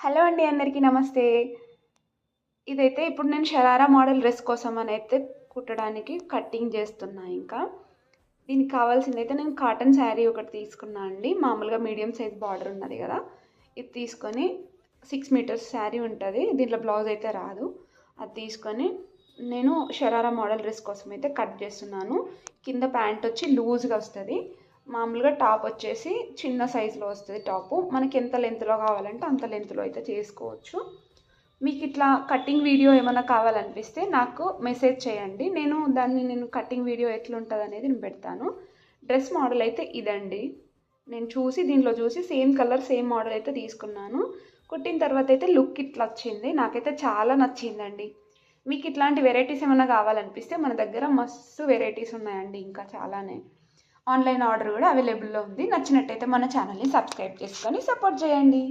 Hello అండి, అందరికీ నమస్తే. ఇదైతే ఇప్పుడు నేను షరారా మోడల్ డ్రెస్ కోసం అని అయితే కుట్టడానికి కట్టింగ్ చేస్తున్నా. దీనికి కావాల్సిందైతే నేను కాటన్ శారీ ఒకటి తీసుకున్నా అండి. మామూలుగా మీడియం సైజ్ బార్డర్ ఉన్నది కదా, ఇది తీసుకొని 6 మీటర్స్ శారీ ఉంటుంది, దీంట్లో బ్లౌజ్ అయితే రాదు. అది తీసుకొని నేను షరారా మోడల్ డ్రెస్ కోసం అయితే కట్ చేస్తున్నాను. కింద ప్యాంట్ వచ్చి లూజ్గా వస్తుంది, మామూలుగా టాప్ వచ్చేసి చిన్న సైజులో వస్తుంది. టాపు మనకి ఎంత లెంత్లో కావాలంటే అంత లెంత్లో అయితే చేసుకోవచ్చు. మీకు ఇట్లా కటింగ్ వీడియో ఏమైనా కావాలనిపిస్తే నాకు మెసేజ్ చేయండి, నేను కటింగ్ వీడియో ఎట్లుంటుంది అనేది నేను పెడతాను. డ్రెస్ మోడల్ అయితే ఇదండి. నేను దీంట్లో చూసి సేమ్ కలర్ సేమ్ మోడల్ అయితే తీసుకున్నాను. కుట్టిన తర్వాత అయితే లుక్ ఇట్లా వచ్చింది, నాకైతే చాలా నచ్చిందండి. మీకు ఇట్లాంటి వెరైటీస్ ఏమైనా కావాలనిపిస్తే మన దగ్గర మస్తు వెరైటీస్ ఉన్నాయండి, ఇంకా చాలానే. ఆన్లైన్ ఆర్డర్ కూడా అవైలబుల్లో ఉంది. నచ్చినట్టయితే మన ఛానల్ని సబ్స్క్రైబ్ చేసుకొని సపోర్ట్ చేయండి.